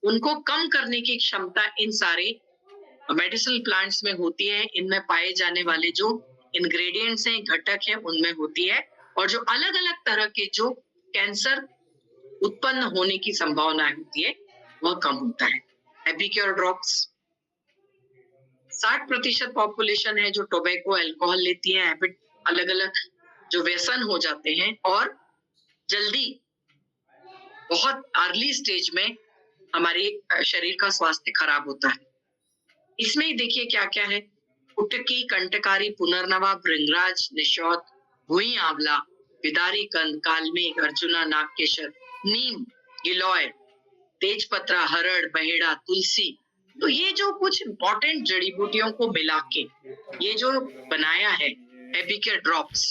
S1: उनको कम करने की क्षमता इन सारे मेडिसिनल प्लांट्स में होती है। इनमें पाए जाने वाले जो इंग्रेडिएंट्स हैं, घटक हैं, उनमें होती है। और जो अलग अलग तरह के जो कैंसर उत्पन्न होने की संभावना होती है, वह कम होता है। एपिक्योर ड्रॉप्स, 60% पॉपुलेशन है जो टोबैको, अल्कोहल लेती है। हैबिट, अलग अलग जो व्यसन हो जाते हैं और जल्दी बहुत अर्ली स्टेज में हमारे शरीर का स्वास्थ्य खराब होता है। इसमें ही देखिए क्या क्या है। कुटकी, कंटकारी, पुनर्नवा, भृंगराज, निशौत, भुई आंवला, विदारी कंद, कालमेघ, अर्जुना, नागकेशर, नीम, गिलोय, तेजपत्रा, हरड़, बहेड़ा, तुलसी। तो ये जो कुछ इंपॉर्टेंट जड़ी बूटियों को मिला के ये जो बनाया है एपिक्योर ड्रॉप्स,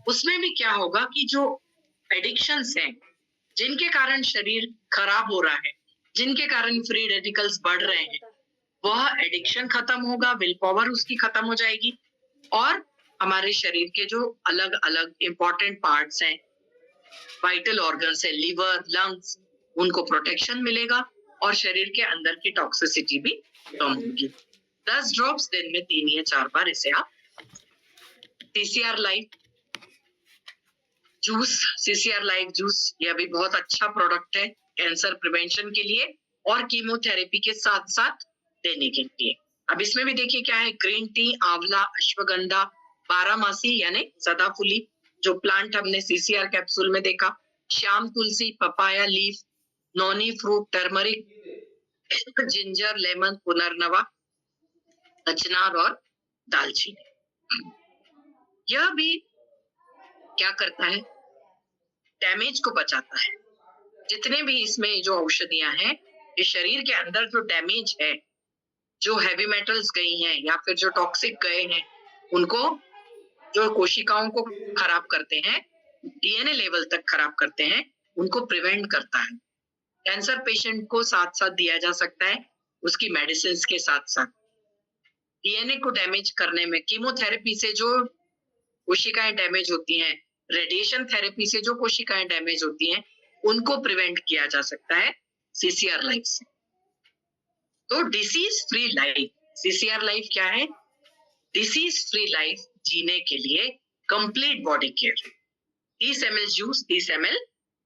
S1: उसमें भी क्या होगा कि जो एडिक्शंस हैं, जिनके कारण शरीर खराब हो रहा है, जिनके कारण फ्री रेडिकल्स बढ़ रहे हैं, वह एडिक्शन खत्म होगा, विल पावर उसकी खत्म हो जाएगी और हमारे शरीर के जो अलग अलग इंपॉर्टेंट पार्ट्स हैं, वाइटल ऑर्गन्स है, लिवर, लंग्स, उनको प्रोटेक्शन मिलेगा और शरीर के अंदर की टॉक्सिसिटी भी कम होगी। 10 ड्रॉप्स दिन में 3 या 4 बार इसे आप। CCR life juice, CCR life juice, यह भी बहुत अच्छा प्रोडक्ट है कैंसर प्रिवेंशन के लिए और कीमोथेरेपी के साथ साथ देने के लिए। अब इसमें भी देखिए क्या है। ग्रीन टी, आंवला, अश्वगंधा, बारहमासी यानी सदाफुली, जो प्लांट हमने सीसीआर कैप्सूल में देखा, श्याम तुलसी, पपाया लीफ, नोनी फ्रूट, टर्मरिक, जिंजर, लेमन, पुनर्नवा, अचनार और दालचीनी। यह भी क्या करता है? डैमेज को बचाता है। जितने भी इसमें जो औषधियां हैं, ये शरीर के अंदर जो डैमेज है, जो हैवी मेटल्स गई हैं या फिर जो टॉक्सिक गए हैं, उनको, जो कोशिकाओं को खराब करते हैं, डीएनए लेवल तक खराब करते हैं, उनको प्रिवेंट करता है। कैंसर पेशेंट को साथ साथ दिया जा सकता है उसकी मेडिसिन के साथ साथ। डीएनए को डैमेज करने में कीमोथेरेपी से जो कोशिकाएं डैमेज होती हैं, रेडिएशन थेरेपी से जो कोशिकाएं डैमेज होती हैं, उनको प्रिवेंट किया जा सकता है सीसीआर लाइफ से। तो disease free life, CCR life क्या है? डिसीज फ्री लाइफ जीने के लिए complete body care. 30 ml juice, 30 ml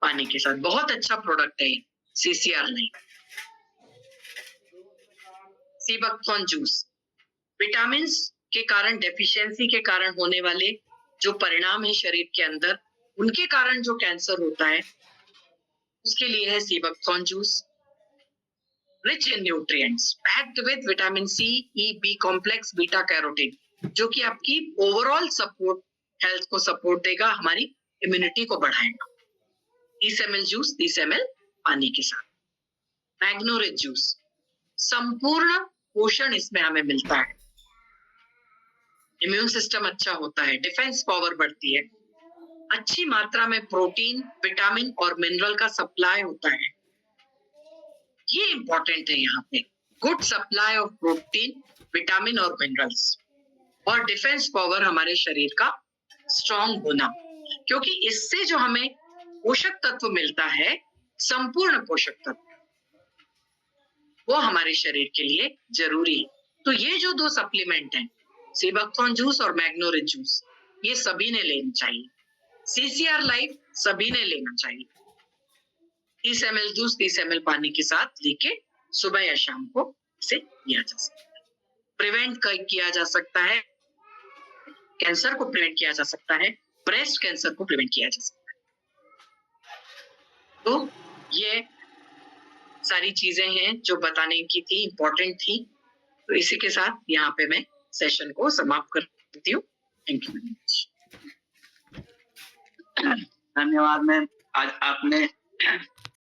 S1: पानी के साथ। बहुत अच्छा प्रोडक्ट है CCR लाइफ। सी बकथॉर्न जूस, विटामिन के कारण, डेफिशिएंसी के कारण होने वाले जो परिणाम है शरीर के अंदर, उनके कारण जो कैंसर होता है, उसके लिए है sea buckthorn juice. Rich in nutrients, packed with vitamin C, E, B complex, beta carotene, जो कि आपकी ओवरऑल सपोर्ट, हेल्थ को सपोर्ट देगा, हमारी इम्यूनिटी को बढ़ाएगा। 30 ml जूस, 30 ml पानी के साथ। मैग्नोरिच जूस, संपूर्ण पोषण इसमें हमें मिलता है। इम्यून सिस्टम अच्छा होता है, डिफेंस पावर बढ़ती है, अच्छी मात्रा में प्रोटीन, विटामिन और मिनरल का सप्लाई होता है। ये इंपॉर्टेंट है यहाँ पे, good supply of protein, vitamin और मिनरल्स, और डिफेंस पावर हमारे शरीर का स्ट्रॉन्ग होना, क्योंकि इससे जो हमें पोषक तत्व मिलता है, संपूर्ण पोषक तत्व, वो हमारे शरीर के लिए जरूरी है। तो ये जो दो सप्लीमेंट हैं, सी बकथॉर्न जूस और मैग्नोरिच जूस, ये सभी ने लेना चाहिए। CCR लाइफ सभी ने लेना चाहिए। 30 ml जूस, 30 ml पानी के साथ लेके सुबह या शाम को इसे लिया जा सकता है। प्रिवेंट किया जा सकता है, कैंसर को प्रिवेंट किया जा सकता है, ब्रेस्ट कैंसर को प्रिवेंट किया जा सकता है। तो ये सारी चीजें हैं जो बताने की थी, इंपॉर्टेंट थी। तो इसी के साथ यहाँ पे मैं सेशन को समाप्त करती हूँ। Thank you very much.
S2: धन्यवाद मैम। आज आपने